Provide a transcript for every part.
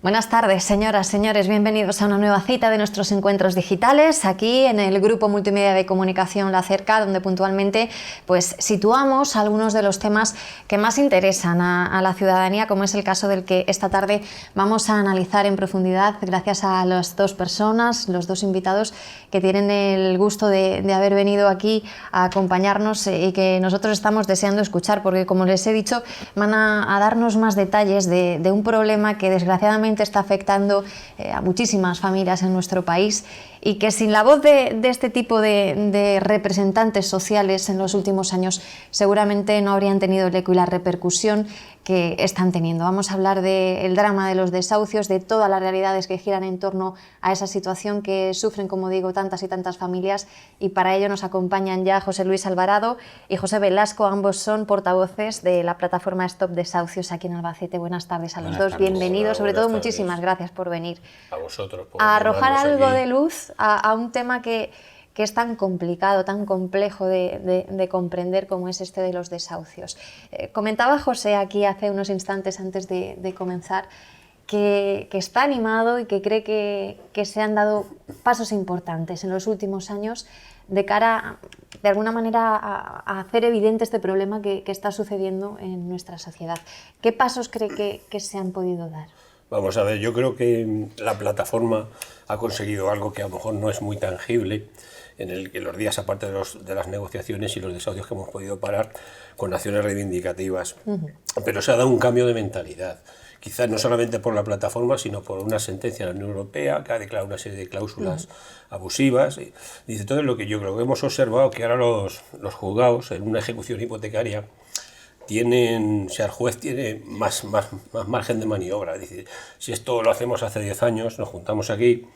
Buenas tardes, señoras, señores, bienvenidos a una nueva cita de nuestros encuentros digitales, aquí en el Grupo Multimedia de Comunicación La Cerca, donde puntualmente pues situamos algunos de los temas que más interesan a la ciudadanía, como es el caso del que esta tarde vamos a analizar en profundidad, gracias a las dos personas, los dos invitados que tienen el gusto de haber venido aquí a acompañarnos y que nosotros estamos deseando escuchar, porque como les he dicho, van a darnos más detalles de un problema que desgraciadamente está afectando a muchísimas familias en nuestro país y que sin la voz de este tipo de representantes sociales en los últimos años seguramente no habrían tenido el eco y la repercusión que están teniendo. Vamos a hablar del drama de los desahucios, de todas las realidades que giran en torno a esa situación que sufren, como digo, tantas y tantas familias, y para ello nos acompañan ya José Luis Alvarado y José Velasco, ambos son portavoces de la plataforma Stop Desahucios aquí en Albacete. Buenas tardes a los dos, bienvenidos, sobre todo muchísimas gracias por venir. A vosotros. A arrojar algo de luz a un tema que es tan complicado, tan complejo de comprender como es este de los desahucios. Comentaba José aquí hace unos instantes antes de comenzar que está animado y que cree que se han dado pasos importantes en los últimos años de cara, de alguna manera, a hacer evidente este problema que está sucediendo en nuestra sociedad. ¿Qué pasos cree que se han podido dar? Vamos a ver, yo creo que la plataforma ha conseguido algo que a lo mejor no es muy tangible, en el que los días, aparte de las negociaciones y los desahucios que hemos podido parar, con acciones reivindicativas. Pero se ha dado un cambio de mentalidad. Quizás no solamente por la plataforma, sino por una sentencia de la Unión Europea que ha declarado una serie de cláusulas abusivas. Y dice todo lo que yo creo que hemos observado, que ahora los juzgados en una ejecución hipotecaria tienen, o sea, el juez tiene más margen de maniobra. Es decir, si esto lo hacemos hace 10 años, nos juntamos aquí,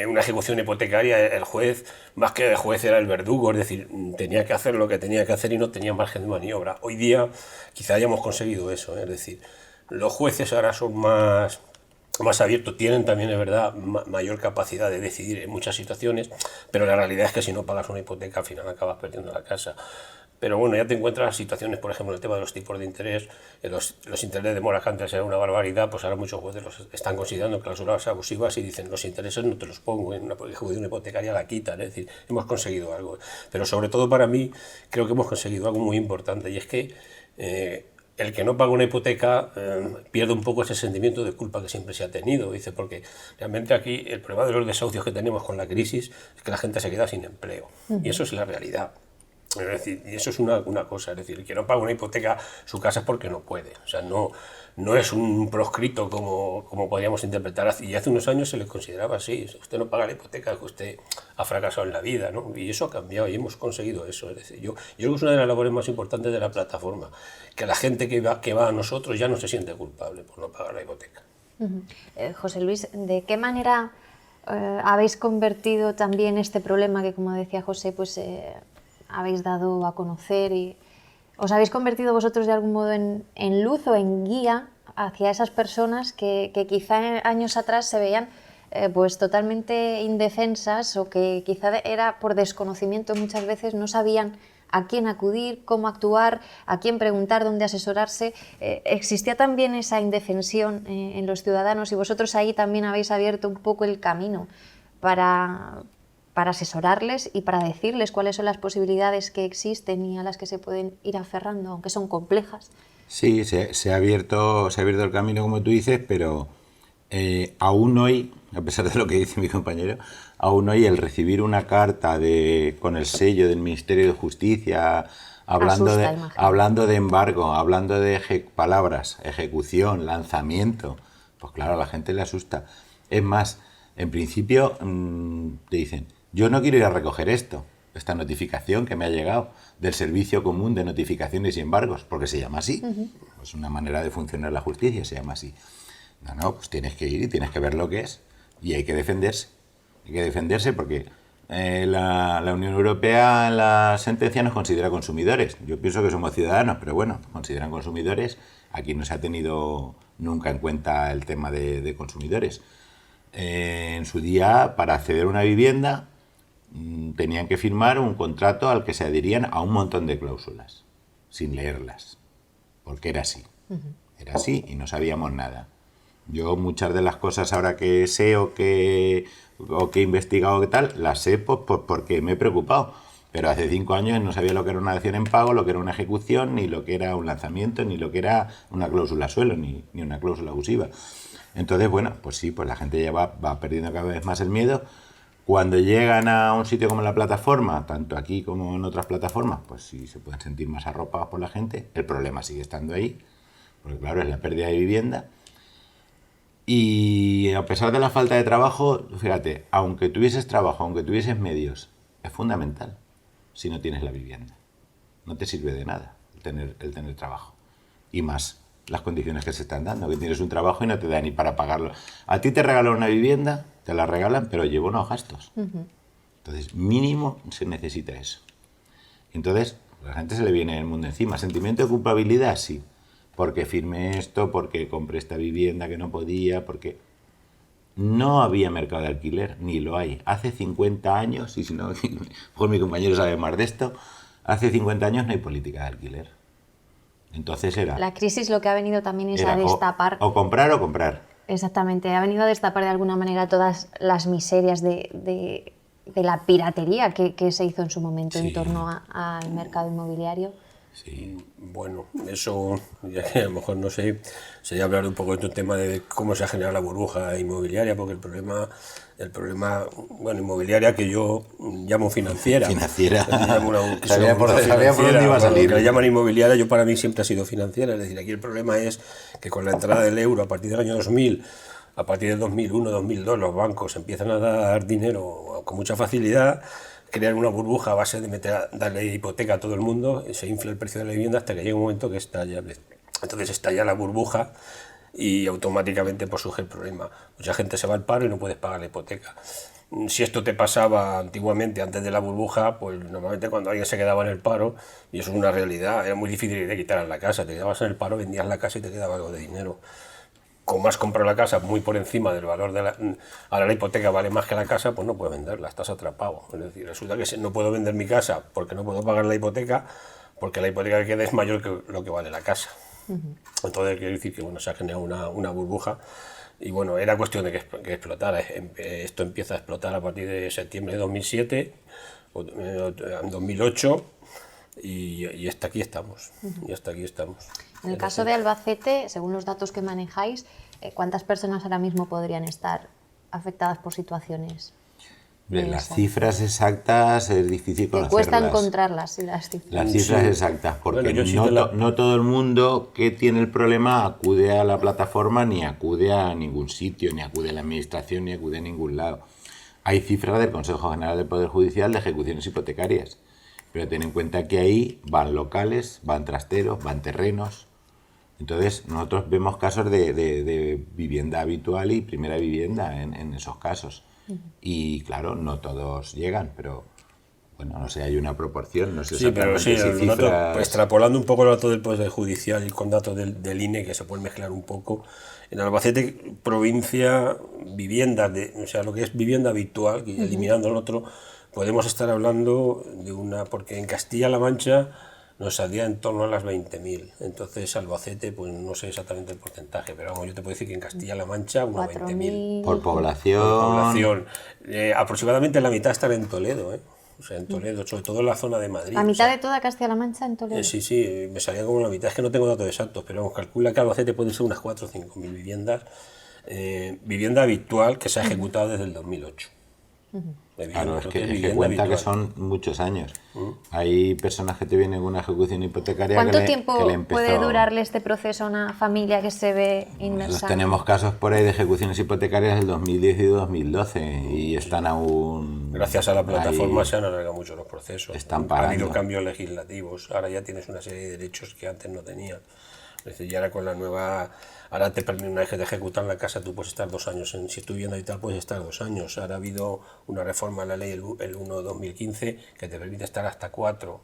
una ejecución hipotecaria, el juez, más que el juez, era el verdugo, es decir, tenía que hacer lo que tenía que hacer y no tenía margen de maniobra. Hoy día quizá hayamos conseguido eso, es decir, los jueces ahora son más abiertos, tienen también, es verdad, mayor capacidad de decidir en muchas situaciones, pero la realidad es que si no pagas una hipoteca al final acabas perdiendo la casa. Pero bueno, ya te encuentras situaciones, por ejemplo, el tema de los tipos de interés, los intereses de mora que antes era una barbaridad, pues ahora muchos jueces los están considerando cláusulas abusivas y dicen, los intereses no te los pongo, en una ejecución hipotecaria la quitan, es decir, hemos conseguido algo. Pero sobre todo para mí, creo que hemos conseguido algo muy importante, y es que el que no paga una hipoteca pierde un poco ese sentimiento de culpa que siempre se ha tenido, dice, porque realmente aquí el problema de los desahucios que tenemos con la crisis es que la gente se queda sin empleo, y eso es la realidad. Es decir, y eso es una cosa, es decir, el que no paga una hipoteca su casa es porque no puede, o sea, no es un proscrito como podríamos interpretar, y hace unos años se le consideraba así, usted no paga la hipoteca, que usted ha fracasado en la vida, ¿no? Y eso ha cambiado y hemos conseguido eso. Es decir, yo creo que es una de las labores más importantes de la plataforma, que la gente que va a nosotros ya no se siente culpable por no pagar la hipoteca. José Luis, ¿de qué manera habéis convertido también este problema que, como decía José, pues habéis dado a conocer, y os habéis convertido vosotros de algún modo en luz o en guía hacia esas personas que quizá años atrás se veían pues totalmente indefensas, o que quizá era por desconocimiento, muchas veces no sabían a quién acudir, cómo actuar, a quién preguntar, dónde asesorarse? Existía también esa indefensión en los ciudadanos, y vosotros ahí también habéis abierto un poco el camino para asesorarles y para decirles cuáles son las posibilidades que existen y a las que se pueden ir aferrando, aunque son complejas. Sí, se ha abierto el camino, como tú dices, pero aún hoy, a pesar de lo que dice mi compañero, aún hoy el recibir una carta con el sello del Ministerio de Justicia, hablando de embargo, hablando de palabras, ejecución, lanzamiento, pues claro, a la gente le asusta. Es más, en principio te dicen, yo no quiero ir a recoger esta notificación que me ha llegado del Servicio Común de Notificaciones y Embargos, porque se llama así. Es una manera de funcionar la justicia, se llama así. No, pues tienes que ir y tienes que ver lo que es, y hay que defenderse. Hay que defenderse porque la Unión Europea en la sentencia nos considera consumidores. Yo pienso que somos ciudadanos, pero bueno, consideran consumidores. Aquí no se ha tenido nunca en cuenta el tema de consumidores. En su día, para acceder a una vivienda, tenían que firmar un contrato al que se adherían a un montón de cláusulas, sin leerlas, porque era así. Era así y no sabíamos nada. Yo muchas de las cosas ahora que sé o que he investigado que tal, las sé porque me he preocupado. Pero hace 5 años no sabía lo que era una dación en pago, lo que era una ejecución, ni lo que era un lanzamiento, ni lo que era una cláusula suelo, ni una cláusula abusiva. Entonces, bueno, pues sí, pues la gente ya va perdiendo cada vez más el miedo. Cuando llegan a un sitio como la plataforma, tanto aquí como en otras plataformas, pues sí se pueden sentir más arropados por la gente. El problema sigue estando ahí, porque claro, es la pérdida de vivienda. Y a pesar de la falta de trabajo, fíjate, aunque tuvieses trabajo, aunque tuvieses medios, es fundamental si no tienes la vivienda. No te sirve de nada el tener trabajo. Y más las condiciones que se están dando, que tienes un trabajo y no te da ni para pagarlo. A ti te regalan una vivienda, te la regalan, pero lleva unos gastos. Entonces, mínimo se necesita eso. Entonces, a la gente se le viene el mundo encima. ¿Sentimiento de culpabilidad? Sí. Porque firmé esto, porque compré esta vivienda que no podía, porque no había mercado de alquiler, ni lo hay. Hace 50 años, y si no, mejor mi compañero sabe más de esto, hace 50 años no hay política de alquiler. Entonces era... La crisis lo que ha venido también es a destapar... O comprar o comprar. Exactamente, ha venido a destapar de alguna manera todas las miserias de la piratería que se hizo en su momento en torno al mercado inmobiliario. Sí, bueno, eso, ya que a lo mejor no sé, sería hablar un poco de un tema de cómo se ha generado la burbuja inmobiliaria, porque el problema, bueno, inmobiliaria que yo llamo financiera. Financiera. Sabía por dónde iba a salir. Que le llaman inmobiliaria, yo para mí siempre ha sido financiera, es decir, aquí el problema es que con la entrada del euro a partir del año 2000, a partir del 2001, 2002, los bancos empiezan a dar dinero con mucha facilidad, crear una burbuja a base de darle hipoteca a todo el mundo, se infla el precio de la vivienda hasta que llega un momento que estalla. Entonces estalla la burbuja y automáticamente pues, surge el problema. Mucha gente se va al paro y no puedes pagar la hipoteca. Si esto te pasaba antiguamente, antes de la burbuja, pues normalmente cuando alguien se quedaba en el paro, y eso es una realidad, era muy difícil de quitar la casa, te quedabas en el paro, vendías la casa y te quedaba algo de dinero. Como has comprado la casa muy por encima del valor de ahora la hipoteca vale más que la casa, pues no puedes venderla, estás atrapado. Es decir, resulta que no puedo vender mi casa porque no puedo pagar la hipoteca, porque la hipoteca que queda es mayor que lo que vale la casa. Entonces quiero decir que bueno, se ha generado una burbuja y bueno, era cuestión de que explotara. Esto empieza a explotar a partir de septiembre de 2007, o 2008 y hasta aquí estamos. Y hasta aquí estamos. En el caso de Albacete, según los datos que manejáis, ¿cuántas personas ahora mismo podrían estar afectadas por situaciones? Las cifras exactas es difícil conocerlas. Cuesta encontrarlas, las cifras. Las cifras exactas, porque no todo el mundo que tiene el problema acude a la plataforma, ni acude a ningún sitio, ni acude a la administración, ni acude a ningún lado. Hay cifras del Consejo General del Poder Judicial de ejecuciones hipotecarias, pero ten en cuenta que ahí van locales, van trasteros, van terrenos. Entonces, nosotros vemos casos de vivienda habitual y primera vivienda en esos casos. Y claro, no todos llegan, pero bueno, no sé, hay una proporción, no sé exactamente si cifras... dato, extrapolando un poco los datos del Poder Judicial y con datos del INE, que se pueden mezclar un poco, en Albacete, provincia, vivienda, o sea, lo que es vivienda habitual, eliminando el otro, podemos estar hablando de porque en Castilla-La Mancha nos salía en torno a las 20.000. Entonces, Albacete, pues no sé exactamente el porcentaje, pero vamos, yo te puedo decir que en Castilla-La Mancha, unos 20.000. Por población. Aproximadamente la mitad están en Toledo, O sea, en Toledo, sobre todo en la zona de Madrid. ¿La mitad de toda Castilla-La Mancha en Toledo? Sí, me salía como la mitad. Es que no tengo datos exactos, pero vamos, calcula que Albacete pueden ser unas 4 o 5.000 viviendas. Vivienda habitual que se ha ejecutado desde el 2008. Claro, es que cuenta habitual. Que son muchos años. Hay personas que te vienen con una ejecución hipotecaria. ¿Cuánto tiempo puede durarle este proceso a una familia que se ve inmersa? Nosotros tenemos casos por ahí de ejecuciones hipotecarias del 2010 y 2012 y están aún... Gracias a la plataforma ahí, se han alargado mucho los procesos. Ha habido cambios legislativos. Ahora ya tienes una serie de derechos que antes no tenías. Es decir, ya ahora con la nueva... Ahora te permite, una vez que te ejecutan la casa, tú puedes estar 2 años. Si estoy viendo y tal, puedes estar 2 años. Ahora ha habido una reforma a la ley, el 1/2015, que te permite estar hasta 4.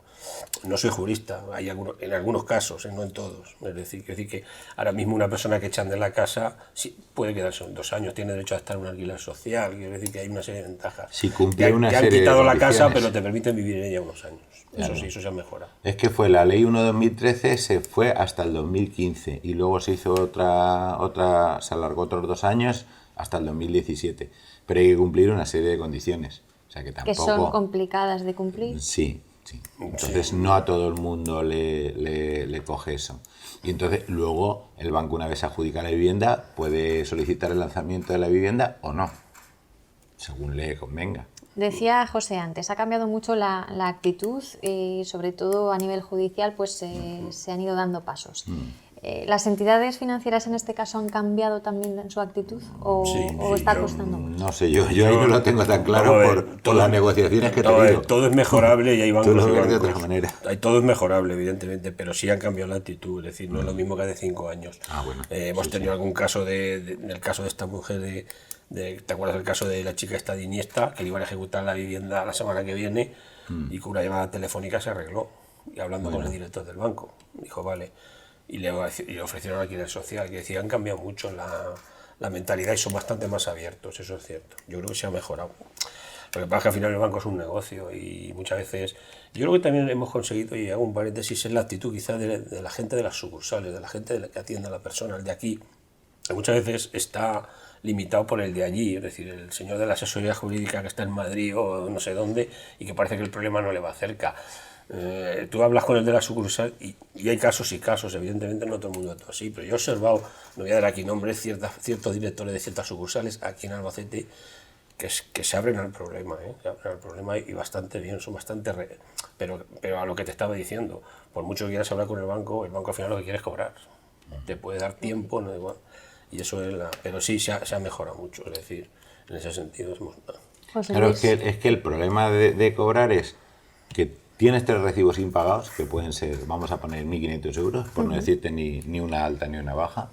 No soy jurista, hay en algunos casos, no en todos. Es decir, que ahora mismo una persona que echan de la casa sí, puede quedarse 2 años, tiene derecho a estar en un alquiler social. Quiero decir que hay una serie de ventajas. Si cumple una serie de condiciones. Te han quitado la casa, pero te permiten vivir en ella unos años. Claro. Eso sí, eso se ha mejorado. Es que fue la ley 1/2013, se fue hasta el 2015. 2015 y luego se hizo se alargó otros 2 años hasta el 2017. Pero hay que cumplir una serie de condiciones. O sea que tampoco... Que son complicadas de cumplir. Sí, sí. Entonces no a todo el mundo le coge eso. Y entonces luego el banco, una vez adjudica la vivienda, puede solicitar el lanzamiento de la vivienda o no, según le convenga. Decía José antes, ha cambiado mucho la actitud y sobre todo a nivel judicial pues se han ido dando pasos. ¿Las entidades financieras en este caso han cambiado también en su actitud o está costando mucho? No sé, yo ahí no lo tengo tan claro por las negociaciones que te digo. Todo es mejorable y hay bancos. Tú lo ves de otra manera. Todo es mejorable, evidentemente, pero sí han cambiado la actitud, es decir, no es lo mismo que hace 5 años. Bueno. Hemos tenido algún caso del caso de esta mujer ¿te acuerdas del caso de la chica esta de Iniesta, que le iban a ejecutar la vivienda la semana que viene y con una llamada telefónica se arregló? Y hablando con el director del banco, dijo, vale, y le ofrecieron alquiler social, que decía, han cambiado mucho la mentalidad y son bastante más abiertos, eso es cierto. Yo creo que se ha mejorado. Lo que pasa es que al final el banco es un negocio y muchas veces... Yo creo que también hemos conseguido, y hago un paréntesis, es la actitud quizás de la gente de las sucursales, de la gente que atiende a la persona, el de aquí, que muchas veces está limitado por el de allí, es decir, el señor de la asesoría jurídica que está en Madrid o no sé dónde y que parece que el problema no le va cerca. Tú hablas con el de la sucursal y hay casos y casos, evidentemente no todo el mundo actúa así, pero yo he observado, no voy a dar aquí nombres, ciertos directores de ciertas sucursales aquí en Albacete que se abren al problema, se abren al problema y bastante bien, son bastante... Pero a lo que te estaba diciendo, por mucho que quieras hablar con el banco al final lo que quiere es cobrar. Te puede dar tiempo, no igual. Y eso es pero sí se ha mejorado mucho, es decir, en ese sentido hemos... Claro, es que el problema de cobrar es que tienes 3 recibos impagados, que pueden ser, vamos a poner 1.500 euros, por no decirte ni una alta ni una baja,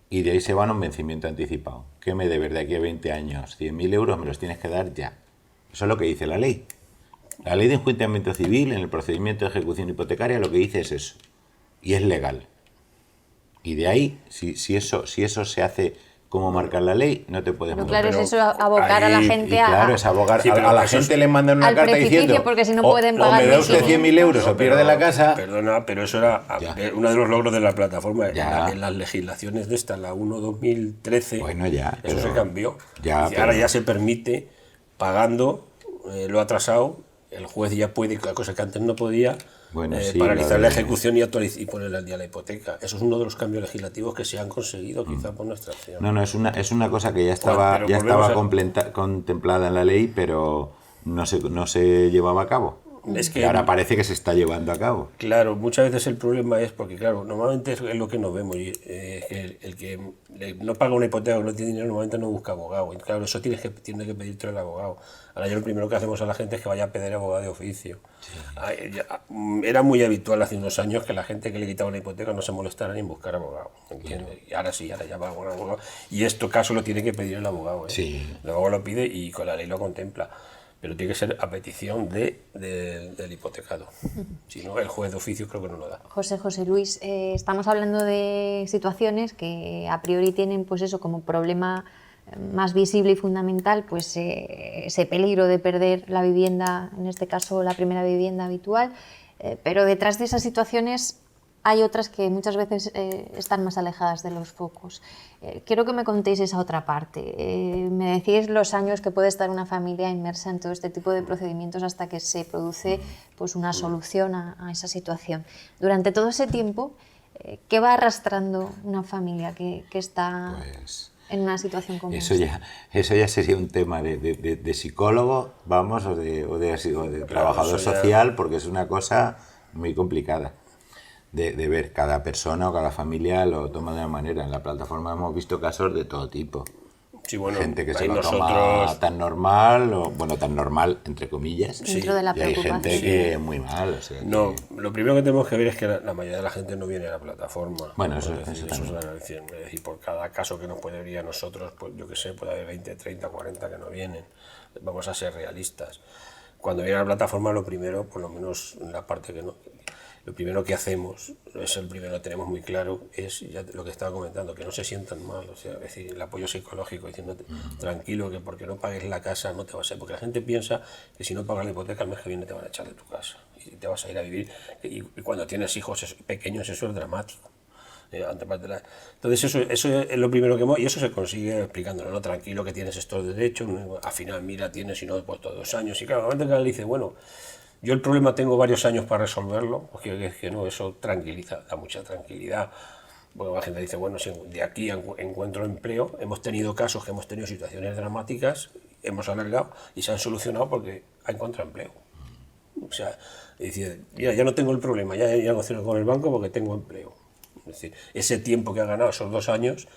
y de ahí se van a un vencimiento anticipado. ¿Qué me debes de aquí a 20 años? 100.000 euros me los tienes que dar ya. Eso es lo que dice la ley. La ley de enjuiciamiento civil, en el procedimiento de ejecución hipotecaria, lo que dice es eso, y es legal. Y de ahí, si eso se hace como marca la ley, no te puedes mover. Claro, es eso, abocar a la gente claro, es abogar. Sí, a la gente le mandan una carta diciendo, porque si no pueden pagar, o me da usted 100.000 euros o pierde la casa. Perdona, pero eso era uno de los logros de la plataforma. En las legislaciones de esta, la 1/2013, bueno, eso se cambió. Pero ahora ya se permite, pagando lo atrasado, el juez ya puede, cosa que antes no podía, paralizar la ejecución y ponerle al día la hipoteca. Eso es uno de los cambios legislativos que se han conseguido, quizá por nuestra acción. No, es una cosa que ya estaba contemplada en la ley, pero no se llevaba a cabo. Es que, y ahora parece que se está llevando a cabo. Claro, muchas veces el problema es porque, claro, normalmente es lo que nos vemos. El que no paga una hipoteca o no tiene dinero, normalmente no busca abogado. Y claro, eso tiene que pedirte el abogado. Ahora yo lo primero que hacemos a la gente es que vaya a pedir abogado de oficio. Sí. Era muy habitual hace unos años que la gente que le quitaba una hipoteca no se molestara ni en buscar abogado. ¿Entiendes? Y ahora sí, ahora ya va a un abogado. Y esto caso lo tiene que pedir el abogado. Sí. El abogado lo pide y con la ley lo contempla. Pero tiene que ser a petición del hipotecado. Si no, el juez de oficio creo que no lo da. José Luis, estamos hablando de situaciones que a priori tienen pues eso como problema más visible y fundamental, pues ese peligro de perder la vivienda, en este caso la primera vivienda habitual, pero detrás de esas situaciones hay otras que muchas veces están más alejadas de los focos. Quiero que me contéis esa otra parte. Me decís los años que puede estar una familia inmersa en todo este tipo de procedimientos hasta que se produce pues, una solución a esa situación. Durante todo ese tiempo, ¿qué va arrastrando una familia que está en una situación como esta? Eso ya sería un tema de psicólogo, vamos, o de trabajador social, porque es una cosa muy complicada. De ver, cada persona o cada familia lo toma de una manera. En la plataforma hemos visto casos de todo tipo. Sí, bueno, gente que se lo toma tan normal, tan normal, entre comillas. Dentro de la y hay gente que muy mal. O sea, no, lo primero que tenemos que ver es que la mayoría de la gente no viene a la plataforma. Bueno, eso es la relación. Es decir, por cada caso que nos puede venir a nosotros, pues yo que sé, puede haber 20, 30, 40 que no vienen. Vamos a ser realistas. Cuando viene a la plataforma, lo primero, por lo menos en la parte que no... Lo primero que hacemos, que tenemos muy claro, es ya lo que estaba comentando, que no se sientan mal, o sea, es decir, el apoyo psicológico, diciéndote tranquilo, que porque no pagues la casa no te vas a ir, porque la gente piensa que si no pagas la hipoteca el mes que viene te van a echar de tu casa y te vas a ir a vivir, y cuando tienes hijos pequeños eso es dramático. Entonces eso es lo primero que hemos, y eso se consigue explicándolo, ¿no? Tranquilo, que tienes estos derechos, ¿no? Al final mira, tienes, si no, pues todos 2 años, y claro, antes que le dice, bueno, yo el problema tengo varios años para resolverlo, porque es que no, eso tranquiliza, da mucha tranquilidad. Bueno, la gente dice, bueno, si de aquí encuentro empleo, hemos tenido casos que hemos tenido situaciones dramáticas, hemos alargado y se han solucionado porque ha encontrado empleo. O sea, es decir, mira, ya no tengo el problema, ya he negociado con el banco porque tengo empleo. Es decir, ese tiempo que ha ganado, esos 2 años,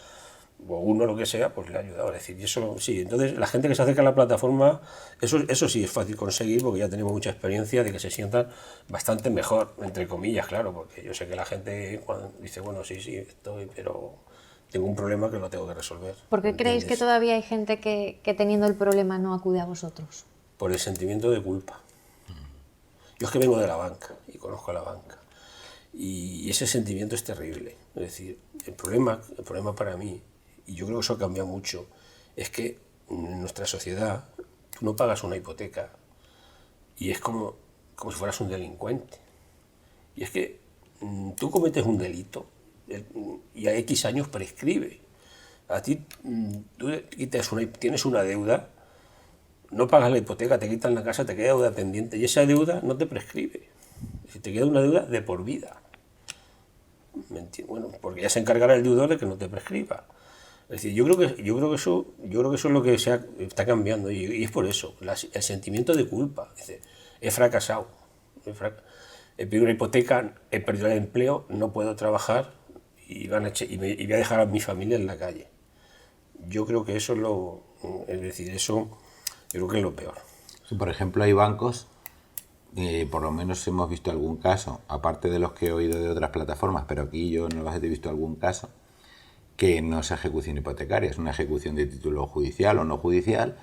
o 1, lo que sea, pues le ha ayudado. Es decir, y eso sí, entonces la gente que se acerca a la plataforma, eso sí es fácil conseguir, porque ya tenemos mucha experiencia de que se sientan bastante mejor, entre comillas, claro, porque yo sé que la gente cuando dice, bueno, sí, estoy, pero tengo un problema que lo tengo que resolver. ¿Por qué creéis que todavía hay gente que teniendo el problema no acude a vosotros? Por el sentimiento de culpa. Yo es que vengo de la banca y conozco a la banca. Y ese sentimiento es terrible. Es decir, el problema para mí, y yo creo que eso ha cambiado mucho, es que en nuestra sociedad tú no pagas una hipoteca y es como si fueras un delincuente. Y es que tú cometes un delito y a X años prescribe. A ti, tú tienes una deuda, no pagas la hipoteca, te quitan la casa, te queda deuda pendiente y esa deuda no te prescribe. Te queda una deuda de por vida. Bueno, porque ya se encargará el deudor de que no te prescriba. Es decir, yo creo que eso es lo que está cambiando y es por eso, el sentimiento de culpa. Dice, he fracasado, he pedido una hipoteca, he perdido el empleo, no puedo trabajar y voy a dejar a mi familia en la calle. Yo creo que eso yo creo que es lo peor. Sí, por ejemplo, hay bancos, por lo menos hemos visto algún caso, aparte de los que he oído de otras plataformas, pero aquí yo en Albacete he visto algún caso, que no es ejecución hipotecaria, es una ejecución de título judicial o no judicial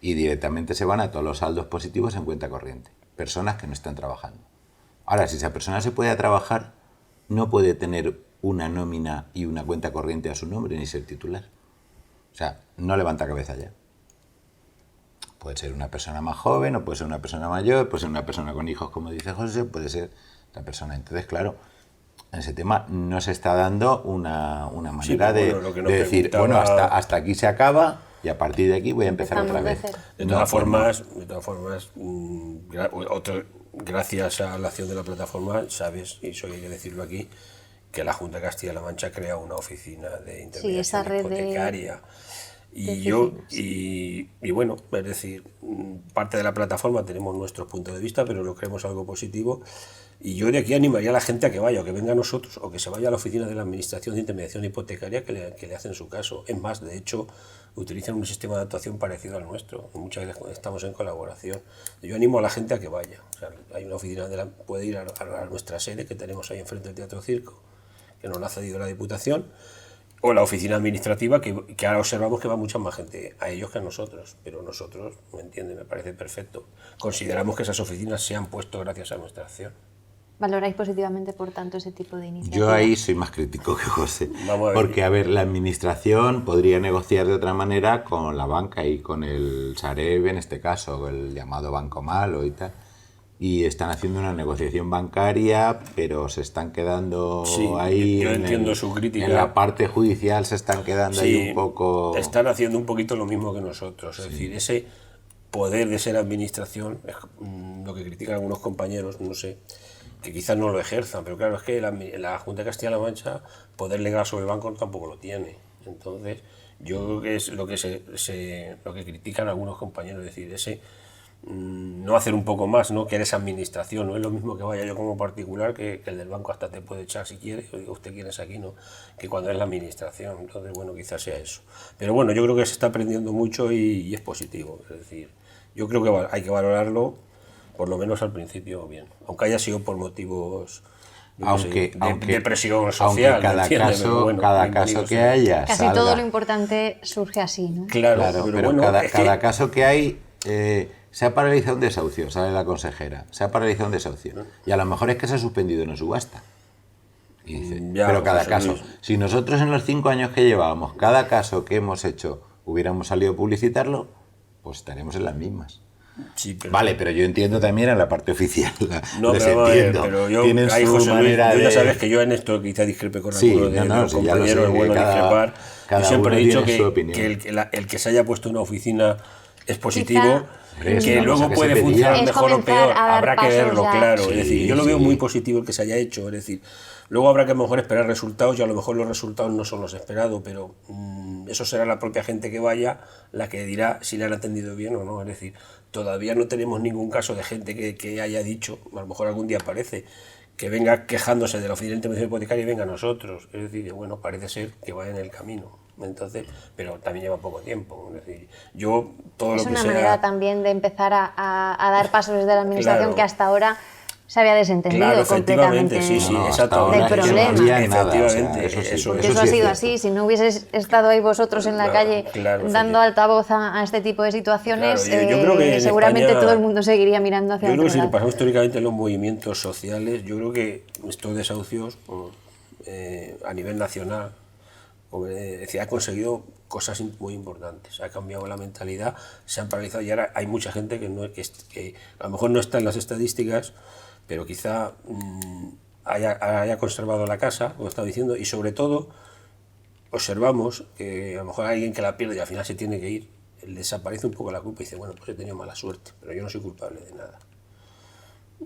y directamente se van a todos los saldos positivos en cuenta corriente. Personas que no están trabajando. Ahora, si esa persona se puede trabajar, no puede tener una nómina y una cuenta corriente a su nombre ni ser titular. O sea, no levanta cabeza ya. Puede ser una persona más joven o puede ser una persona mayor, puede ser una persona con hijos, como dice José, puede ser otra persona. Entonces, claro, en ese tema no se está dando una manera de decir, bueno, hasta aquí se acaba y a partir de aquí voy a empezar otra vez. De todas formas, gracias a la acción de la plataforma, sabes, y eso hay que decirlo aquí, que la Junta de Castilla-La Mancha crea una oficina de intermediación hipotecaria. Y bueno, es decir, parte de la plataforma tenemos nuestro punto de vista, pero lo creemos algo positivo. Y yo de aquí animaría a la gente a que vaya, o que venga a nosotros, o que se vaya a la oficina de la Administración de Intermediación Hipotecaria que le hacen su caso. Es más, de hecho, utilizan un sistema de actuación parecido al nuestro. Muchas veces estamos en colaboración. Yo animo a la gente a que vaya. O sea, hay una oficina, puede ir a nuestra sede que tenemos ahí enfrente del Teatro Circo, que nos la ha cedido la Diputación, o la oficina administrativa, que ahora observamos que va mucha más gente a ellos que a nosotros, pero nosotros, ¿me entiende? Me parece perfecto. Consideramos que esas oficinas se han puesto gracias a nuestra acción. ¿Valoráis positivamente, por tanto, ese tipo de iniciativas? Yo ahí soy más crítico que José, porque, a ver, la administración podría negociar de otra manera con la banca y con el Sareb, en este caso, el llamado Banco Malo y tal, y están haciendo una negociación bancaria, pero se están quedando ahí yo entiendo su crítica. En la parte judicial se están quedando ahí un poco... Están haciendo un poquito lo mismo que nosotros, es decir, ese poder de ser administración, lo que critican algunos compañeros, no sé, que quizás no lo ejerzan, pero claro, es que la Junta de Castilla-La Mancha, poder legal sobre el banco tampoco lo tiene. Entonces, yo creo que es lo que critican algunos compañeros, es decir, ese no hacer un poco más, ¿no? Que eres administración, no es lo mismo que vaya yo como particular, que el del banco hasta te puede echar si quiere, o digo, usted quién es aquí, ¿no? Que cuando es la administración. Entonces, bueno, quizás sea eso. Pero bueno, yo creo que se está aprendiendo mucho y es positivo, es decir, yo creo que hay que valorarlo, por lo menos al principio, bien, aunque haya sido por motivos de presión social. Aunque cada caso que haya casi salga. Todo lo importante surge así, ¿no? Claro, pero bueno, cada caso que hay, se ha paralizado un desahucio, sale la consejera, se ha paralizado un desahucio, y a lo mejor es que se ha suspendido una subasta. Y dice, pero cada caso, si nosotros en los 5 años que llevábamos, cada caso que hemos hecho hubiéramos salido a publicitarlo, pues estaríamos en las mismas. Sí, pero... Vale, pero yo entiendo también a la parte oficial. No, les pero, entiendo. pero yo, Tienen ahí, su José Luis, manera tú ya de... sabes que yo en esto quizá discrepe con Sí, algunos de los sí, ya lo compañeros, sé, es bueno discrepar. cada Yo siempre uno he dicho tiene su que opinión. el que se haya puesto una oficina es positivo, Hombre, es que una luego cosa que puede se pedía. funcionar Es mejor o comenzar peor, a dar habrá que pasos verlo, ya. claro. Sí, Es decir, yo lo sí. veo muy positivo el que se haya hecho, es decir, luego habrá que a lo mejor esperar resultados y a lo mejor los resultados no son los esperados, pero eso será la propia gente que vaya la que dirá si le han atendido bien o no. Es decir, todavía no tenemos ningún caso de gente que haya dicho, a lo mejor algún día aparece, que venga quejándose de la oficina de intervención hipotecaria y venga a nosotros. Es decir, bueno, parece ser que va en el camino. Entonces, pero también lleva poco tiempo. Es decir, yo todo Es lo que una sea... manera también de empezar a dar pasos desde la administración Claro. que hasta ahora se había desentendido Claro, efectivamente, completamente sí, No, hasta exacto. ahora del es que no problema. había nada, o sea, Efectivamente, eso sí, Porque eso eso ha sí es sido cierto. así, si no hubieses estado ahí vosotros en la calle claro, dando altavoz a este tipo de situaciones, Claro, yo creo que en seguramente España- todo el mundo seguiría mirando hacia Yo creo otro que si lado. repasamos históricamente los movimientos sociales, yo creo que estos desahucios a nivel nacional decía, ha conseguido cosas muy importantes, ha cambiado la mentalidad, se han paralizado y ahora hay mucha gente que a lo mejor no está en las estadísticas, pero quizá haya conservado la casa, como estaba diciendo, y sobre todo observamos que a lo mejor hay alguien que la pierde y al final se tiene que ir, desaparece un poco la culpa y dice, bueno, pues he tenido mala suerte, pero yo no soy culpable de nada.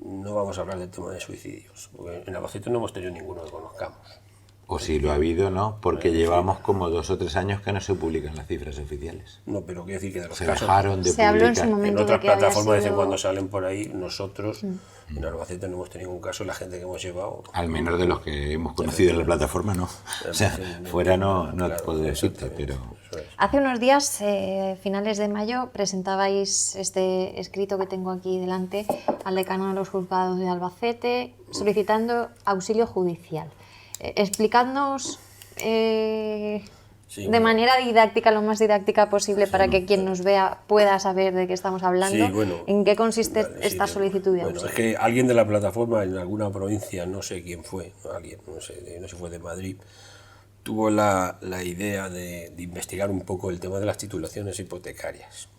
No vamos a hablar del tema de suicidios, porque en Albacete no hemos tenido ninguno que conozcamos. O si lo ha habido, ¿no? Porque llevamos como 2 o 3 años que no se publican las cifras oficiales. No, pero quiero decir que de los Se casos... dejaron de Se habló en publicar. su momento En otras de que había plataformas de vez en sido- cuando salen por ahí, nosotros en Albacete no hemos tenido ningún caso, la gente que hemos llevado... Al menos de los que hemos conocido en la plataforma, no. O sea, fuera no Claro, puedo decirte, exactamente, pero... eso es. Hace unos días, finales de mayo, presentabais este escrito que tengo aquí delante al decano de los juzgados de Albacete solicitando auxilio judicial. Explicadnos Sí, de bueno. manera didáctica, lo más didáctica posible, para que quien nos vea pueda saber de qué estamos hablando, Sí, bueno, en qué consiste vale, esta sí, solicitud de bueno, auxilio. es que alguien de la plataforma en alguna provincia, no sé quién fue, alguien, no sé si fue de Madrid, tuvo la idea de investigar un poco el tema de las titulaciones hipotecarias.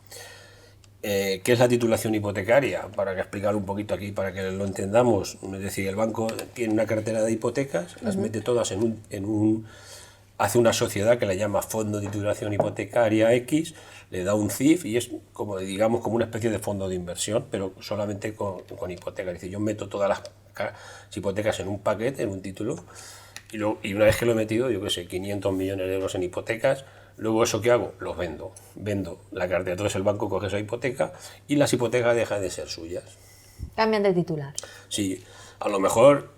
¿Qué es la titulación hipotecaria? Para que explicar un poquito aquí, para que lo entendamos. Es decir, el banco tiene una cartera de hipotecas, las mete todas hace una sociedad que la llama Fondo de Titulación Hipotecaria X, le da un CIF y es como, digamos, como una especie de fondo de inversión, pero solamente con hipotecas. Es decir, yo meto todas las hipotecas en un paquete, en un título, y una vez que lo he metido, yo qué sé, 500 millones de euros en hipotecas, luego eso que hago, los vendo la cartera. Entonces el banco coge esa hipoteca y las hipotecas dejan de ser suyas. Cambian de titular. Sí, a lo mejor,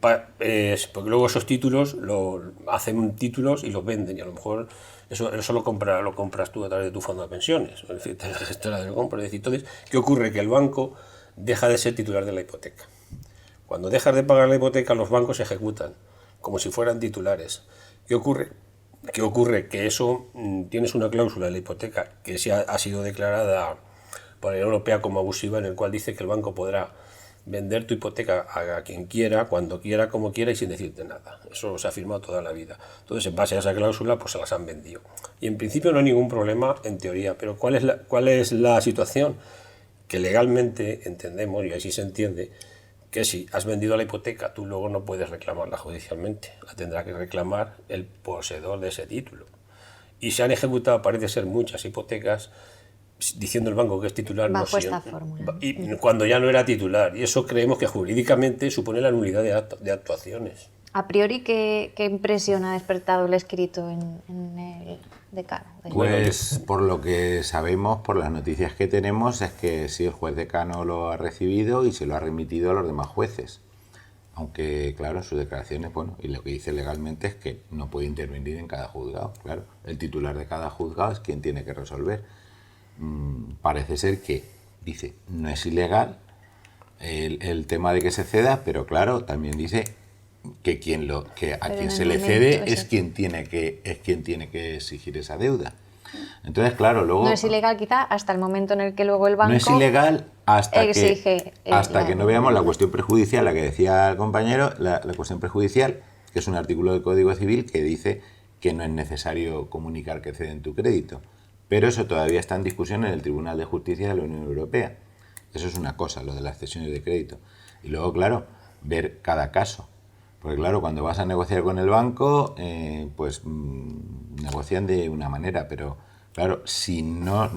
porque luego esos títulos hacen títulos y los venden y a lo mejor eso lo compras tú a través de tu fondo de pensiones, es decir, te gestora del compra. Es decir, entonces, ¿qué ocurre? Que el banco deja de ser titular de la hipoteca. Cuando dejas de pagar la hipoteca, los bancos se ejecutan como si fueran titulares. ¿Qué ocurre? Que eso, tienes una cláusula en la hipoteca que ha sido declarada por la Unión Europea como abusiva, en el cual dice que el banco podrá vender tu hipoteca a quien quiera, cuando quiera, como quiera y sin decirte nada. Eso se ha firmado toda la vida. Entonces, en base a esa cláusula, pues se las han vendido. Y en principio no hay ningún problema en teoría, pero ¿cuál es la situación? Que legalmente entendemos, y así se entiende, que si has vendido la hipoteca, tú luego no puedes reclamarla judicialmente, la tendrá que reclamar el poseedor de ese título. Y se han ejecutado, parece ser, muchas hipotecas diciendo el banco que es titular, Bajo no esta siempre, fórmula. y cuando ya no era titular. Y eso creemos que jurídicamente supone la nulidad de actuaciones. A priori, ¿qué impresión ha despertado el escrito en el decano? Pues por lo que sabemos, por las noticias que tenemos, es que sí, el juez decano lo ha recibido y se lo ha remitido a los demás jueces. Aunque, claro, sus declaraciones, bueno, y lo que dice legalmente es que no puede intervenir en cada juzgado. Claro, el titular de cada juzgado es quien tiene que resolver. Parece ser que, dice, no es ilegal el tema de que se ceda, pero claro, también dice que a quien se le cede es quien tiene que exigir esa deuda. Entonces, claro, luego... No es ilegal quizá hasta el momento en el que luego el banco... No es ilegal hasta exige que no veamos la cuestión prejudicial, la que decía el compañero, la cuestión prejudicial, que es un artículo del Código Civil que dice que no es necesario comunicar que ceden tu crédito. pero eso todavía está en discusión en el Tribunal de Justicia de la Unión Europea. Eso es una cosa, lo de las cesiones de crédito. Y luego, claro, ver cada caso. Porque claro, cuando vas a negociar con el banco, pues negocian de una manera, pero claro, si no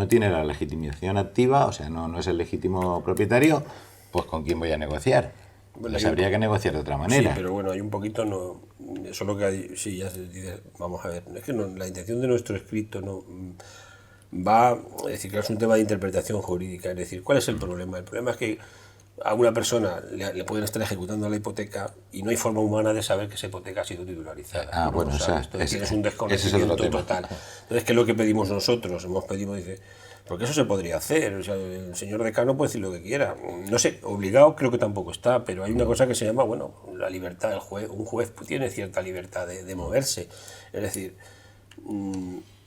tiene la legitimación activa, o sea, no es el legítimo propietario, pues ¿con quién voy a negociar? Bueno, Pues habría que negociar de otra manera. Sí, pero bueno, hay un poquito, eso es lo que hay, sí, ya se dice, vamos a ver, es que la intención de nuestro escrito no va, es decir, que es un tema de interpretación jurídica, es decir, ¿cuál es el problema? El problema es que a una persona le pueden estar ejecutando la hipoteca y no hay forma humana de saber que esa hipoteca ha sido titularizada. Bueno, tienes un desconocimiento total. Entonces, ¿qué es lo que pedimos nosotros? Hemos pedido, dice, porque eso se podría hacer, o sea, el señor decano puede decir lo que quiera. No sé, obligado creo que tampoco está, pero hay una cosa que se llama, bueno, la libertad del juez. Un juez tiene cierta libertad de moverse. Es decir,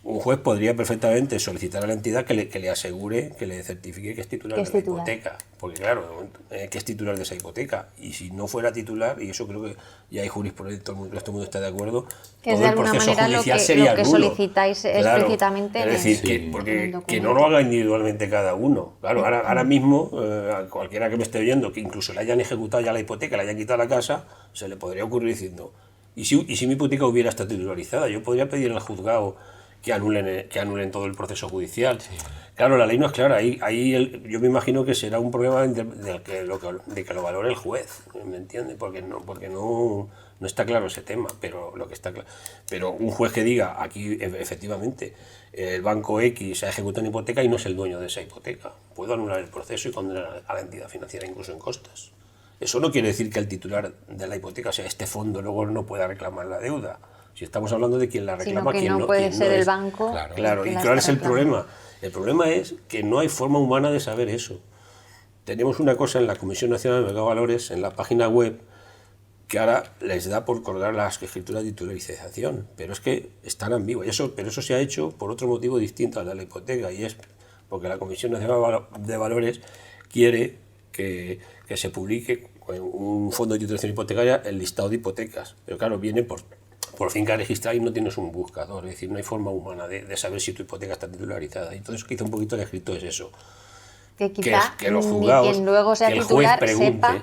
un juez podría perfectamente solicitar a la entidad que le asegure, que le certifique que es titular de la hipoteca. Porque claro, que es titular de esa hipoteca. Y si no fuera titular, y eso creo que ya hay jurisprudencia, todo el mundo está de acuerdo, que todo es de el proceso alguna judicial manera sería lo que nulo. solicitáis explícitamente. Es decir, que no lo haga individualmente cada uno. Claro, ahora mismo, a cualquiera que me esté oyendo, que incluso le hayan ejecutado ya la hipoteca, le hayan quitado la casa, se le podría ocurrir diciendo, ¿y si mi hipoteca hubiera estado titularizada? Yo podría pedir al juzgado que anulen todo el proceso judicial. Sí. Claro, la ley no es clara. Yo me imagino que será un problema de que lo valore el juez, ¿me entiende? Porque no está claro ese tema, pero lo que está claro. Pero un juez que diga, aquí efectivamente, el banco X ha ejecutado una hipoteca y no es el dueño de esa hipoteca. Puedo anular el proceso y condenar a la entidad financiera incluso en costas. Eso no quiere decir que el titular de la hipoteca, o sea, este fondo, luego no pueda reclamar la deuda. Si estamos hablando de quien la reclama, quien no puede ser el banco. Claro. ¿Y cuál es el problema? El problema es que no hay forma humana de saber eso. Tenemos una cosa en la Comisión Nacional de Mercado de Valores, en la página web, que ahora les da por colgar las escrituras de titularización, pero es que están ambiguas. Pero eso se ha hecho por otro motivo distinto al de la hipoteca, y es porque la Comisión Nacional de Valores quiere que se publique en un fondo de titulación hipotecaria el listado de hipotecas. Pero claro, viene por finca registrada y no tienes un buscador, es decir, no hay forma humana de saber si tu hipoteca está titularizada. Entonces, quizá un poquito el escrito es eso. Que quizá que los juzgados, quien luego sea que el titular juez pregunte, sepa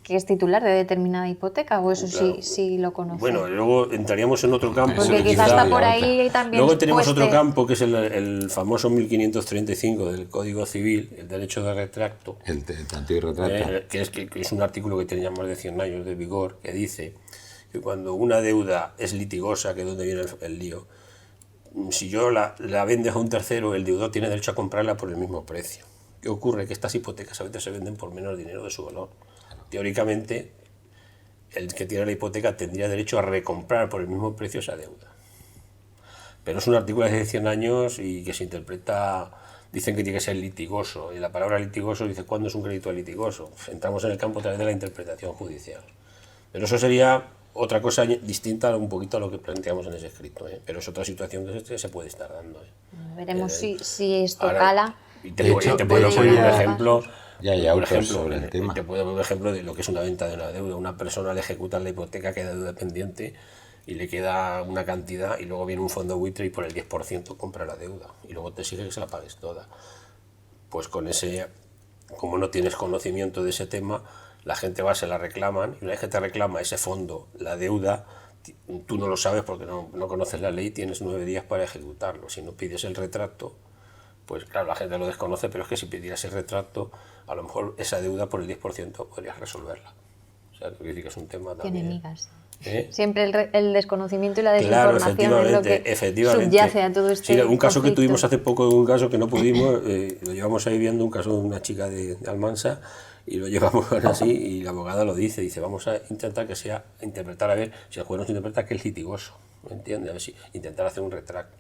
que es titular de determinada hipoteca, o eso claro. sí lo conoce. Bueno, luego entraríamos en otro campo. Porque quizás está por ahí también. Luego tenemos otro campo que es el famoso 1535 del Código Civil, el derecho de retracto. El antirretracto. Que es un artículo que tenía más de 100 años de vigor, que dice que cuando una deuda es litigosa, que es donde viene el lío, si yo la vendes a un tercero, el deudor tiene derecho a comprarla por el mismo precio. ¿Qué ocurre? Que estas hipotecas a veces se venden por menos dinero de su valor. Teóricamente, el que tiene la hipoteca tendría derecho a recomprar por el mismo precio esa deuda. Pero es un artículo de 100 años y que se interpreta, dicen que tiene que ser litigoso, y la palabra litigoso dice, ¿cuándo es un crédito litigoso? Entramos en el campo a través de la interpretación judicial. Pero eso sería otra cosa distinta un poquito a lo que planteamos en ese escrito, pero es otra situación que se puede estar dando. Veremos si esto cala. Y te puedo poner un ejemplo. Sobre el tema. Te puedo poner un ejemplo de lo que es una venta de una deuda. Una persona le ejecuta la hipoteca, queda deuda pendiente y le queda una cantidad, y luego viene un fondo buitre y por el 10% compra la deuda y luego te exige que se la pagues toda. Pues con ese, como no tienes conocimiento de ese tema, la gente va, se la reclaman, y una vez que te reclama ese fondo, la deuda, tú no lo sabes porque no conoces la ley, tienes 9 días para ejecutarlo. Si no pides el retracto, pues claro, la gente lo desconoce, pero es que si pidieras el retracto, a lo mejor esa deuda por el 10% podrías resolverla. O sea, quiero decir que es un tema también. Enemigas. Siempre el desconocimiento y la desinformación es lo que subyace a todo este sí, un caso conflicto. Que tuvimos hace poco, un caso que no pudimos, lo llevamos ahí viendo, un caso de una chica de Almansa, y lo llevamos así, y la abogada lo dice, vamos a intentar interpretar a ver si el juez nos interpreta que es litigoso, ¿me entiendes? A ver si intentar hacer un retracto.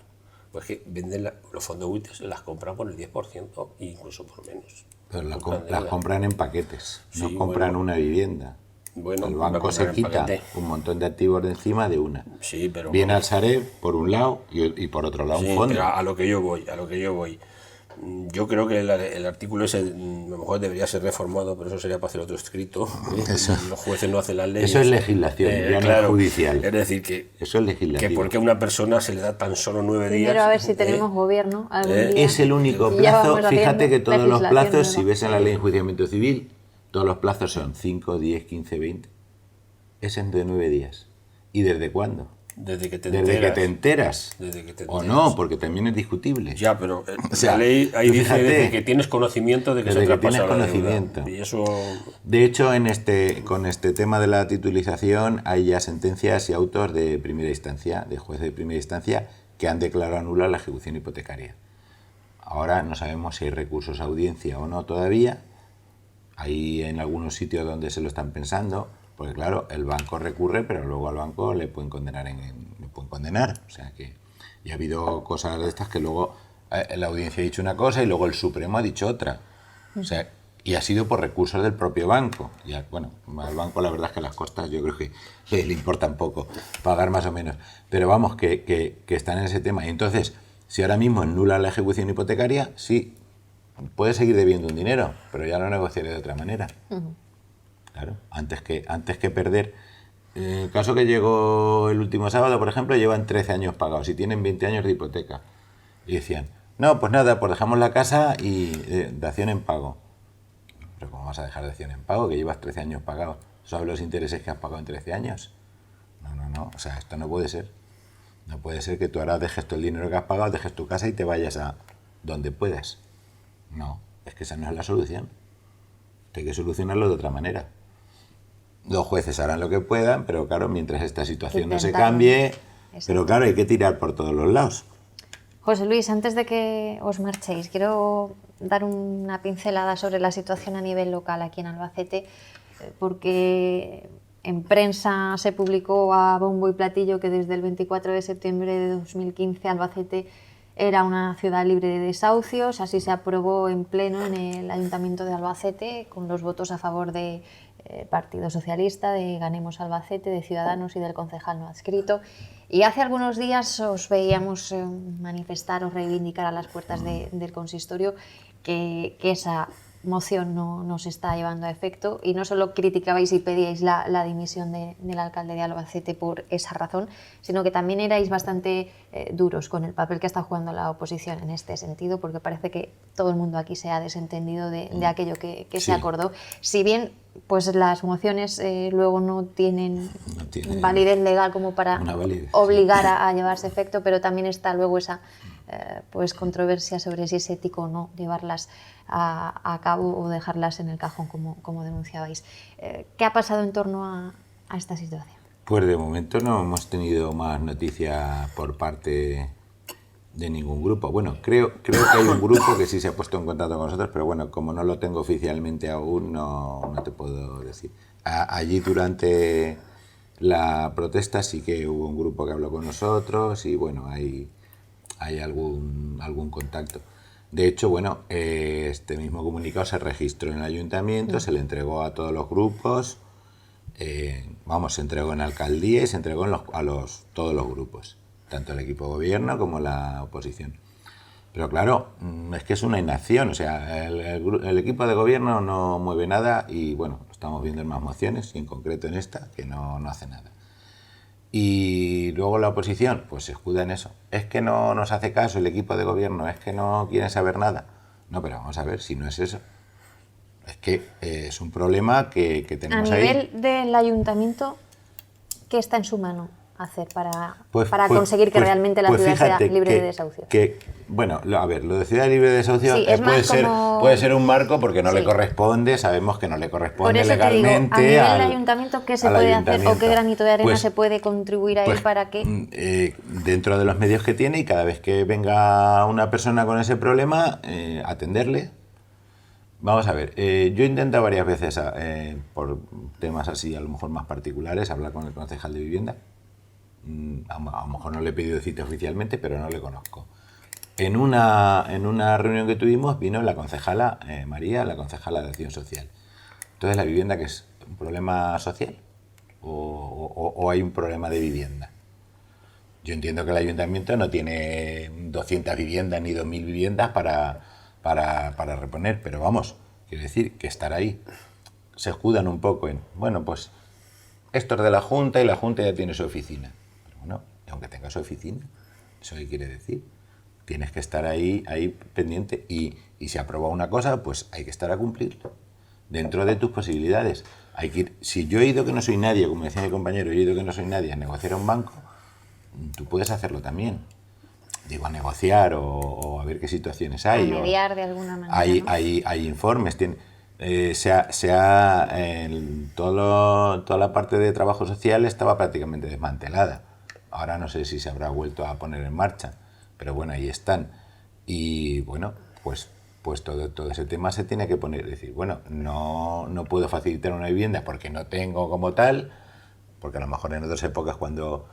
Pues que venden los fondos buitres, las compran por el 10% e incluso por menos. Pero las compran en paquetes, no compran una vivienda. Bueno, el banco se quita un montón de activos de encima de una. Sí, pero viene al Sareb por un lado y por otro lado un fondo. Pero a lo que yo voy. Yo creo que el artículo ese a lo mejor debería ser reformado, pero eso sería para hacer otro escrito. Eso. Los jueces no hacen las leyes. Eso es legislación, ya no es judicial. Es decir, que eso es legislativo. Que porque a una persona se le da tan solo 9 días. Primero a ver si tenemos gobierno algún día. Es el único Y ya plazo. vamos Fíjate que todos los legislación plazos, nueva. si ves en la ley de enjuiciamiento civil, todos los plazos son 5, 10, 15, 20. Es entre 9 días. ¿Y desde cuándo? Desde que te Desde enteras. que te enteras. Desde que te O enteras. no, porque también es discutible. Ya, pero O sea, la ley ahí tú dice fíjate, desde que tienes conocimiento de que se desde que traspasa tienes la deuda. conocimiento. Y eso... De hecho, con este tema de la titulización hay ya sentencias y autos de primera instancia, de jueces de primera instancia, que han declarado nula la ejecución hipotecaria. Ahora no sabemos si hay recursos a audiencia o no todavía. Hay en algunos sitios donde se lo están pensando, porque claro, el banco recurre, pero luego al banco le pueden condenar. O sea que y ha habido cosas de estas que luego la audiencia ha dicho una cosa y luego el Supremo ha dicho otra. O sea, y ha sido por recursos del propio banco. Ya, bueno, al banco la verdad es que las costas yo creo que le importan poco, pagar más o menos. Pero vamos, que están en ese tema. Y entonces, si ahora mismo nula la ejecución hipotecaria, sí, puedes seguir debiendo un dinero, pero ya lo negociaré de otra manera. Claro, antes que perder. En el caso que llegó el último sábado, por ejemplo, llevan 13 años pagados y tienen 20 años de hipoteca. Y decían, no, pues nada, pues dejamos la casa y dación en pago. Pero ¿cómo vas a dejar dación en pago? Que llevas 13 años pagados. ¿Sabes los intereses que has pagado en 13 años? No. O sea, esto no puede ser. No puede ser que tú ahora dejes todo el dinero que has pagado, dejes tu casa y te vayas a donde puedas. No, es que esa no es la solución. Hay que solucionarlo de otra manera. Los jueces harán lo que puedan, pero claro, mientras esta situación no se Intentar, cambie, exacto. pero claro, hay que tirar por todos los lados. José Luis, antes de que os marchéis, quiero dar una pincelada sobre la situación a nivel local aquí en Albacete, porque en prensa se publicó a bombo y platillo que desde el 24 de septiembre de 2015 Albacete era una ciudad libre de desahucios. Así se aprobó en pleno en el Ayuntamiento de Albacete, con los votos a favor de Partido Socialista, de Ganemos Albacete, de Ciudadanos y del concejal no adscrito. Y hace algunos días os veíamos manifestar o reivindicar a las puertas del consistorio que esa moción no se está llevando a efecto, y no solo criticabais y pedíais la dimisión del alcalde de Albacete por esa razón, sino que también erais bastante duros con el papel que está jugando la oposición en este sentido, porque parece que todo el mundo aquí se ha desentendido de aquello que Sí. se acordó. Si bien pues las mociones luego no tienen validez legal como para validez, obligar sí. a llevarse efecto, pero también está luego esa pues controversia sobre si es ético o no llevarlas a cabo o dejarlas en el cajón, como denunciabais. ¿Qué ha pasado en torno a esta situación? Pues de momento no hemos tenido más noticias por parte de ningún grupo. Bueno, creo que hay un grupo que sí se ha puesto en contacto con nosotros, pero bueno, como no lo tengo oficialmente aún, no te puedo decir. Allí durante la protesta sí que hubo un grupo que habló con nosotros y bueno, hay algún contacto. De hecho, bueno, este mismo comunicado se registró en el ayuntamiento, se le entregó a todos los grupos, se entregó en la alcaldía y se entregó a todos los grupos, tanto el equipo de gobierno como la oposición. Pero claro, es que es una inacción, o sea, el equipo de gobierno no mueve nada y bueno, lo estamos viendo en más mociones y en concreto en esta, que no hace nada. Y luego la oposición, pues se escuda en eso. Es que no nos hace caso el equipo de gobierno, es que no quieren saber nada. No, pero vamos a ver, si no es eso. Es que es un problema que tenemos ahí. A nivel del ayuntamiento, ¿qué está en su mano hacer para conseguir que realmente la ciudad sea libre de desahucios? Bueno, a ver, lo de ciudad libre de desahucios Sí, puede ser un marco porque no Sí. le corresponde, sabemos que no le corresponde Por eso legalmente. te digo, a nivel del ayuntamiento, ¿qué se puede hacer o qué granito de arena Pues- se puede contribuir ahí para que...? Dentro de los medios que tiene y cada vez que venga una persona con ese problema, atenderle. Vamos a ver, yo he intentado varias veces, por temas así a lo mejor más particulares, hablar con el concejal de vivienda. A lo mejor no le he pedido cita oficialmente, pero no le conozco. En una reunión que tuvimos vino la concejala María, la concejala de Acción Social. Entonces, ¿la vivienda qué es? ¿Un problema social? ¿O hay un problema de vivienda? Yo entiendo que el ayuntamiento no tiene 200 viviendas ni 2.000 viviendas para para reponer, pero vamos, quiero decir que estar ahí se escudan un poco en, bueno, pues esto es de la Junta y la Junta ya tiene su oficina. Pero bueno, aunque tenga su oficina, ¿eso qué quiere decir? Tienes que estar ahí pendiente y si aprueba una cosa, pues hay que estar a cumplirlo dentro de tus posibilidades. Hay que ir, si yo he ido que no soy nadie, como decía mi compañero, yo he ido que no soy nadie a negociar a un banco, tú puedes hacerlo también. Digo, a negociar o a ver qué situaciones hay. A mediar de alguna manera. Hay informes. Toda la parte de trabajo social estaba prácticamente desmantelada. Ahora no sé si se habrá vuelto a poner en marcha, pero bueno, ahí están. Y bueno, pues todo ese tema se tiene que poner, decir, bueno, no puedo facilitar una vivienda porque no tengo como tal, porque a lo mejor en otras épocas cuando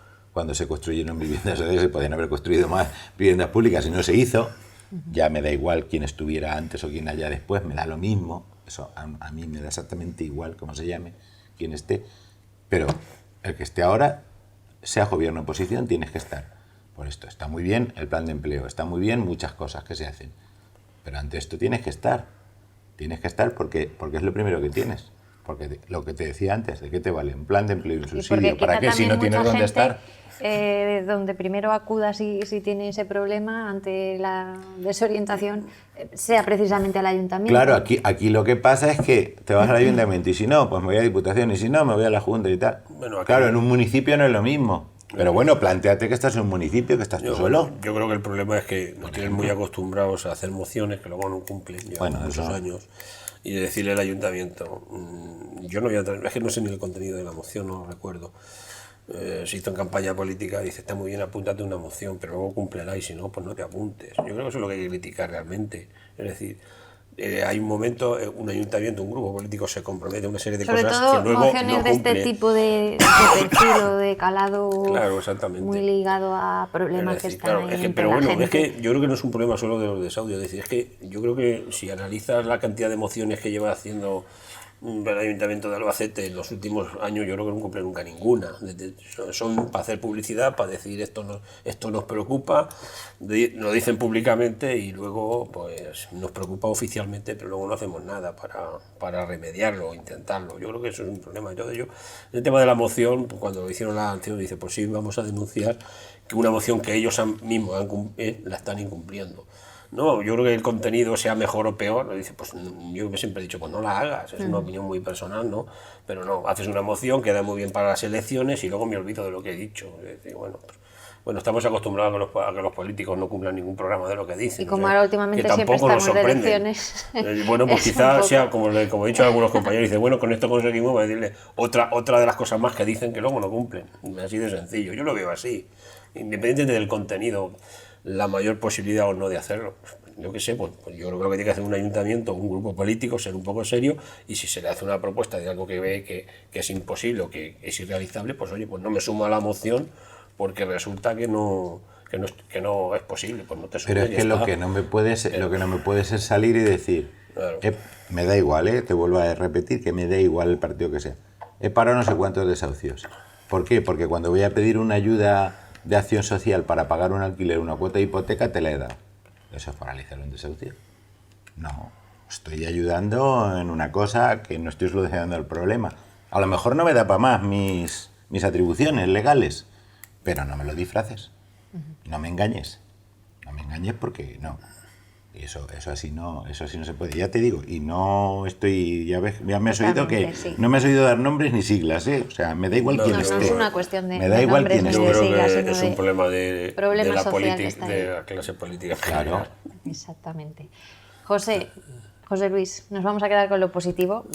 se construyeron viviendas sociales se podían haber construido más viviendas públicas y no se hizo. Ya me da igual quién estuviera antes o quién haya después, me da lo mismo, eso a mí me da exactamente igual cómo se llame, quién esté, pero el que esté ahora, sea gobierno o oposición, tienes que estar. Por esto está muy bien el plan de empleo, está muy bien muchas cosas que se hacen, pero ante esto tienes que estar porque es lo primero que tienes. Porque lo que te decía antes, ¿de qué te vale un plan de empleo y un subsidio? ¿Para qué si no tienes dónde estar? Donde primero acuda si tiene ese problema ante la desorientación, sea precisamente al ayuntamiento. Claro, aquí lo que pasa es que te vas al ayuntamiento y si no, pues me voy a Diputación y si no, me voy a la Junta y tal. Bueno, claro, en un municipio no es lo mismo. Pero bueno, plantéate que estás en un municipio, que estás tú solo. Yo creo que el problema es que nos tienen muy acostumbrados a hacer mociones que luego no cumplen, llevan muchos años. Y decirle al ayuntamiento, yo no voy a entrar, es que no sé ni el contenido de la moción, no lo recuerdo. Se hizo en campaña política, dice, está muy bien, apúntate una moción, pero luego cúmplela y si no, pues no te apuntes. Yo creo que eso es lo que hay que criticar realmente. Es decir, hay un momento, un ayuntamiento, un grupo político se compromete a una serie de sobre cosas todo que luego mociones no de cumple. este tipo de perfil o de calado, claro, exactamente, muy ligado a problemas decir, que están claro, ahí pero la bueno, gente. es que yo creo que no es un problema solo de los desahucios, es decir, es que yo creo que si analizas la cantidad de mociones que lleva haciendo el Ayuntamiento de Albacete en los últimos años, yo creo que no cumple nunca ninguna. Son para hacer publicidad, para decir esto nos preocupa, lo dicen públicamente y luego pues nos preocupa oficialmente, pero luego no hacemos nada para remediarlo o intentarlo. Yo creo que eso es un problema. El tema de la moción, cuando lo hicieron la anterior, dice, pues sí, vamos a denunciar que una moción que ellos mismos la están incumpliendo. No, yo creo que el contenido sea mejor o peor, dice, pues yo siempre he dicho, pues no la hagas, es una opinión muy personal, ¿no? Pero no, haces una moción, queda muy bien para las elecciones y luego me olvido de lo que he dicho. Es decir, bueno, estamos acostumbrados a que los políticos no cumplan ningún programa de lo que dicen. Y como ahora últimamente siempre estamos de elecciones. Bueno, pues quizás sea, como he dicho a algunos compañeros, dice, bueno, con esto conseguimos, voy a decirle otra de las cosas más que dicen que luego no cumplen. Así de sencillo, yo lo veo así. Independientemente del contenido, la mayor posibilidad o no de hacerlo. Yo qué sé, pues yo creo que tiene que hacer un ayuntamiento, un grupo político, ser un poco serio, y si se le hace una propuesta de algo que ve que es imposible o que es irrealizable, pues oye, pues no me sumo a la moción porque resulta que no es posible, pues no te sumes. Pero es que lo que no me puede es salir y decir, claro. Me da igual, te vuelvo a repetir que me da igual el partido que sea. He parado no sé cuántos desahucios. ¿Por qué? Porque cuando voy a pedir una ayuda de acción social para pagar un alquiler, una cuota de hipoteca, te la he dado. ¿Eso es paralizar un desahucio? No, estoy ayudando en una cosa que no estoy solucionando el problema. A lo mejor no me da para más mis atribuciones legales, pero no me lo disfraces. No me engañes. No me engañes porque no. Y eso así no se puede. Ya te digo, y no estoy, ya me has oído que sí. No me has oído dar nombres ni siglas, ¿eh? O sea, me da igual quién esté. No es una cuestión de me da igual nombres, quién ni esté. Yo creo siglas, que es un problema de la clase política. Claro. Exactamente. José Luis, nos vamos a quedar con lo positivo,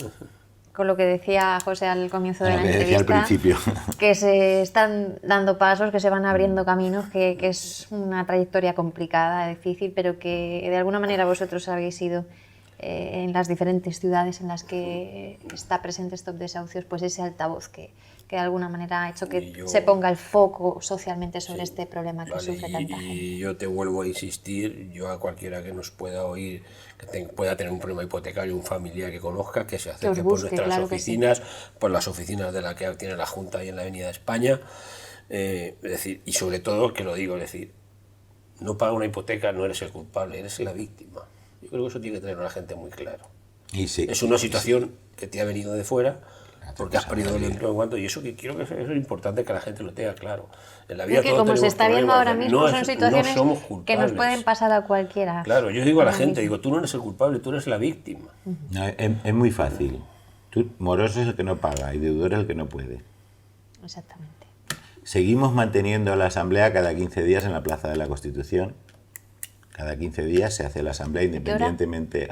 con lo que decía José al comienzo de la entrevista, decía al principio. Que se están dando pasos, que se van abriendo caminos, que es una trayectoria complicada, difícil, pero que de alguna manera vosotros habéis ido en las diferentes ciudades en las que está presente Stop Desahucios, pues ese altavoz que de alguna manera ha hecho que se ponga el foco socialmente sobre este problema que sufre tanta gente. Y yo te vuelvo a insistir, yo a cualquiera que nos pueda oír, que pueda tener un problema hipotecario, un familiar que conozca, que se acerque por nuestras oficinas, por las oficinas de la que tiene la Junta ahí en la Avenida de España, es decir, y sobre todo, que lo digo, es decir, no paga una hipoteca, no eres el culpable, eres la víctima. Yo creo que eso tiene que tener a la gente muy claro. Y sí. Es una situación que te ha venido de fuera, porque has perdido el empleo en cuanto, y eso que quiero que eso es importante que la gente lo tenga claro. En la vida Porque todos como se tenemos está viendo problemas, ahora mismo, no son situaciones somos que nos culpables. pueden pasar a cualquiera. Claro, yo digo a la Ahora gente, mismo. digo, tú no eres el culpable, tú eres la víctima. No, es muy fácil. Moroso es el que no paga y deudor es el que no puede. Exactamente. Seguimos manteniendo la asamblea cada 15 días en la Plaza de la Constitución. Cada 15 días se hace la asamblea independientemente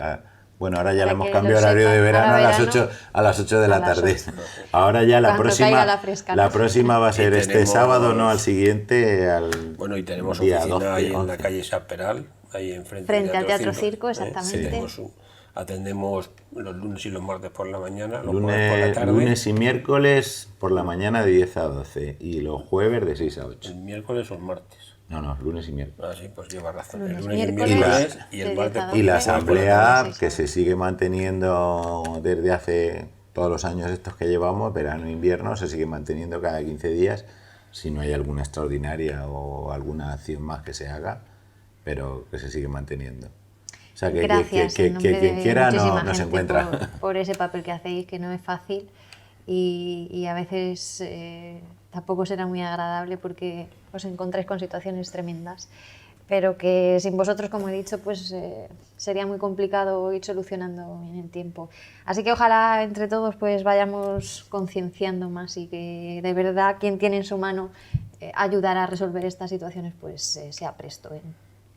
bueno, ahora ya Para le hemos que cambiado lo horario de sepan, verano ahora a las 8 de la a las tarde. 8. Ahora ya la Cuando caiga próxima, la fresca, la ¿no? próxima va a ser Y este tenemos- sábado, no al siguiente, al Bueno, y tenemos día oficina 12, ahí en la 11. calle Chaperal, ahí enfrente Frente al Teatro Circo, Circo, exactamente. Atendemos los lunes y los martes por la mañana, los jueves por la tarde. Lunes y miércoles por la mañana de 10 a 12 y los jueves de 6 a 8. El miércoles o el martes. No, lunes y miércoles. Ah, sí, pues lleva razón. Lunes, El lunes y el miércoles, miércoles y de el 10 martes. a por Y la 12. asamblea Sí, sí. que se sigue manteniendo desde hace todos los años estos que llevamos, verano e invierno, se sigue manteniendo cada 15 días, si no hay alguna extraordinaria o alguna acción más que se haga, pero que se sigue manteniendo. O sea, que Gracias, en nombre quien de quiera muchísima no se gente encuentra. por ese papel que hacéis, que no es fácil y a veces tampoco será muy agradable porque os encontráis con situaciones tremendas, pero que sin vosotros, como he dicho, pues sería muy complicado ir solucionando en el tiempo. Así que ojalá entre todos pues vayamos concienciando más y que de verdad quien tiene en su mano ayudar a resolver estas situaciones pues sea presto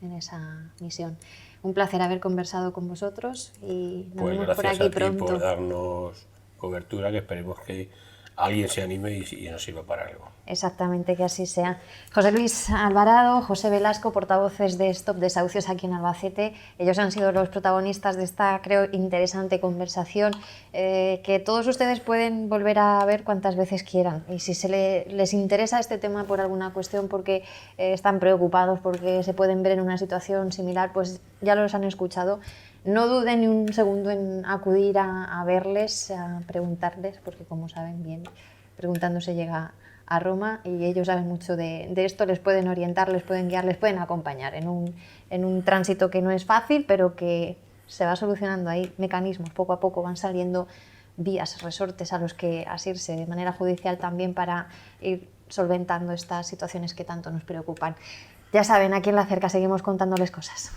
en esa misión. Un placer haber conversado con vosotros y nos Pues vemos por gracias aquí a ti pronto. por darnos cobertura, que esperemos que alguien se anime y nos sirva para algo. Exactamente, que así sea. José Luis Alvarado, José Velasco, portavoces de Stop Desahucios aquí en Albacete. Ellos han sido los protagonistas de esta, creo, interesante conversación que todos ustedes pueden volver a ver cuantas veces quieran. Y si les interesa este tema por alguna cuestión, porque están preocupados, porque se pueden ver en una situación similar, pues ya los han escuchado. No duden ni un segundo en acudir a verles, a preguntarles, porque como saben bien, preguntando se llega a Roma y ellos saben mucho de esto, les pueden orientar, les pueden guiar, les pueden acompañar en un tránsito que no es fácil, pero que se va solucionando. Hay mecanismos, poco a poco van saliendo vías, resortes a los que asirse de manera judicial también para ir solventando estas situaciones que tanto nos preocupan. Ya saben, aquí en La Cerca seguimos contándoles cosas.